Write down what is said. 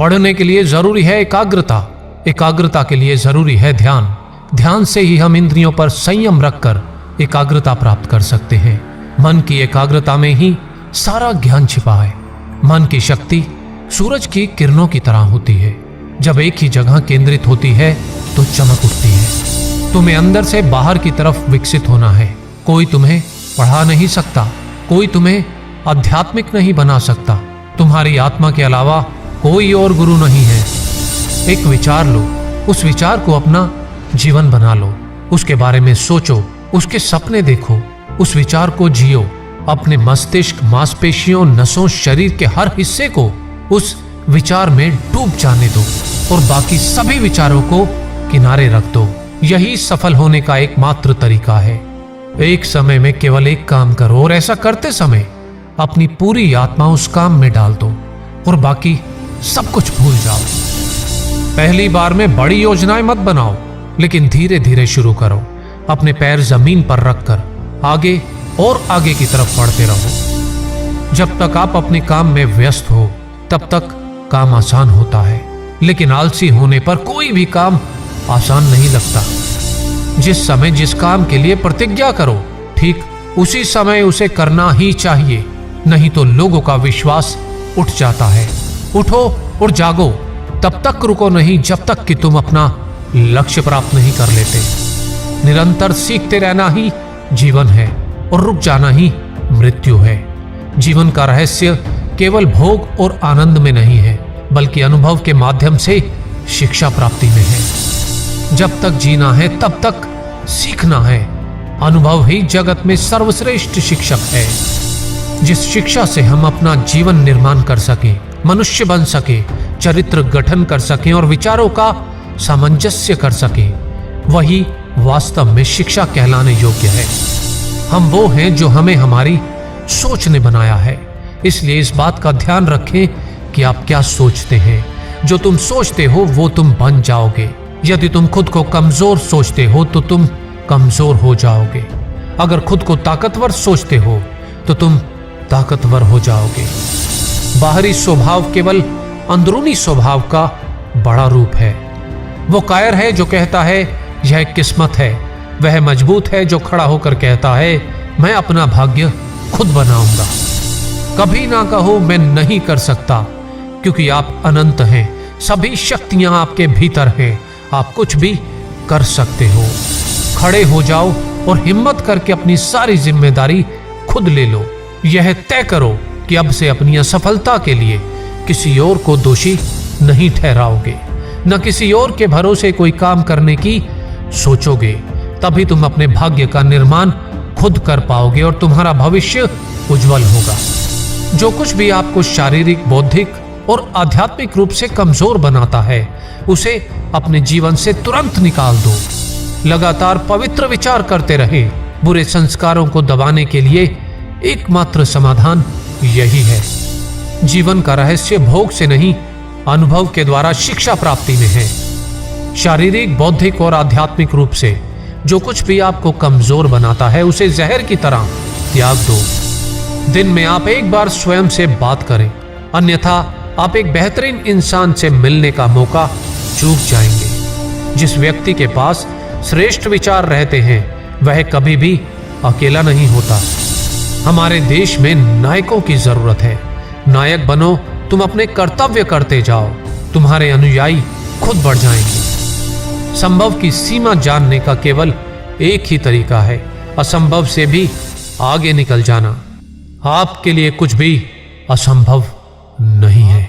पढ़ने के लिए जरूरी है एकाग्रता, एकाग्रता के लिए जरूरी है ध्यान, ध्यान से ही हम इंद्रियों पर संयम रखकर एकाग्रता प्राप्त कर सकते हैं। मन की एकाग्रता में ही सारा ज्ञान छिपा है। मन की शक्ति सूरज की किरणों की तरह होती है, जब एक ही जगह केंद्रित होती है तो चमक उठती है। तुम्हें अंदर से बाहर की तरफ विकसित होना है। कोई तुम्हें पढ़ा नहीं सकता, कोई तुम्हें आध्यात्मिक नहीं बना सकता। तुम्हारी आत्मा के अलावा कोई और गुरु नहीं है। एक विचार लो, उस विचार को अपना जीवन बना लो, उसके बारे में सोचो, उसके सपने देखो, उस विचार को जियो। अपने मस्तिष्क, मांसपेशियों, नसों, शरीर के हर हिस्से को उस विचार में डूब जाने दो और बाकी सभी विचारों को किनारे रख दो। यही सफल होने का एकमात्र तरीका है। एक समय में केवल एक काम करो और ऐसा करते समय अपनी पूरी आत्मा उस काम में डाल दो और बाकी सब कुछ भूल जाओ। पहली बार में बड़ी योजनाएं मत बनाओ, लेकिन धीरे धीरे शुरू करो। अपने पैर जमीन पर रखकर आगे और आगे की तरफ बढ़ते रहो। जब तक आप अपने काम में व्यस्त हो तब तक काम आसान होता है, लेकिन आलसी होने पर कोई भी काम आसान नहीं लगता। जिस समय जिस काम के लिए प्रतिज्ञा करो, ठीक उसी समय उसे करना ही चाहिए, नहीं तो लोगों का विश्वास उठ जाता है। उठो और जागो, तब तक रुको नहीं जब तक कि तुम अपना लक्ष्य प्राप्त नहीं कर लेते। निरंतर सीखते रहना ही जीवन है और रुक जाना ही मृत्यु है। जीवन का रहस्य केवल भोग और आनंद में नहीं है, बल्कि अनुभव के माध्यम से शिक्षा प्राप्ति में है। जब तक जीना है तब तक सीखना है। अनुभव ही जगत में सर्वश्रेष्ठ शिक्षक है। जिस शिक्षा से हम अपना जीवन निर्माण कर सके, मनुष्य बन सके, चरित्र गठन कर सके और विचारों का सामंजस्य कर सके, वही वास्तव में शिक्षा कहलाने योग्य है। हम वो हैं जो हमें हमारी सोच ने बनाया है। इसलिए इस बात का ध्यान रखें कि आप क्या सोचते हैं। जो तुम सोचते हो वो तुम बन जाओगे। यदि तुम खुद को कमजोर सोचते हो तो तुम कमजोर हो जाओगे। अगर खुद को ताकतवर सोचते हो तो तुम ताकतवर हो जाओगे। बाहरी स्वभाव केवल अंदरूनी स्वभाव का बड़ा रूप है। वो कायर है जो कहता है यह किस्मत है, वह मजबूत है जो खड़ा होकर कहता है मैं अपना भाग्य खुद बनाऊंगा। कभी ना कहो मैं नहीं कर सकता, क्योंकि आप अनंत हैं। सभी शक्तियां आपके भीतर हैं। आप कुछ भी कर सकते हो। खड़े हो जाओ और हिम्मत करके अपनी सारी जिम्मेदारी खुद ले लो। यह तय करो कि अब से अपनी असफलता के लिए किसी और को दोषी नहीं ठहराओगे, न किसी और के भरोसे कोई काम करने की सोचोगे। तभी तुम अपने भाग्य का निर्माण खुद कर पाओगे और तुम्हारा भविष्य उज्जवल होगा। जो कुछ भी आपको शारीरिक, बौद्धिक और आध्यात्मिक रूप से कमजोर बनाता है, उसे अपने जीवन से तुरंत निकाल दो। लगातार पवित्र विचार करते रहे। बुरे संस्कारों को दबाने के लिए एकमात्र समाधान यही है। जीवन का रहस्य भोग से नहीं, अनुभव के द्वारा शिक्षा प्राप्ति में है। शारीरिक, बौद्धिक और आध्यात्मिक रूप से जो कुछ भी आपको कमजोर बनाता है, उसे जहर की तरह त्याग दो। दिन में आप एक बार स्वयं से बात करें, अन्यथा आप एक बेहतरीन इंसान से मिलने का मौका चूक जाएंगे। जिस व्यक्ति के पास श्रेष्ठ विचार रहते हैं, वह कभी भी अकेला नहीं होता। हमारे देश में नायकों की जरूरत है। नायक बनो, तुम अपने कर्तव्य करते जाओ, तुम्हारे अनुयायी खुद बढ़ जाएंगे। संभव की सीमा जानने का केवल एक ही तरीका है, असंभव से भी आगे निकल जाना। आपके लिए कुछ भी असंभव नहीं है।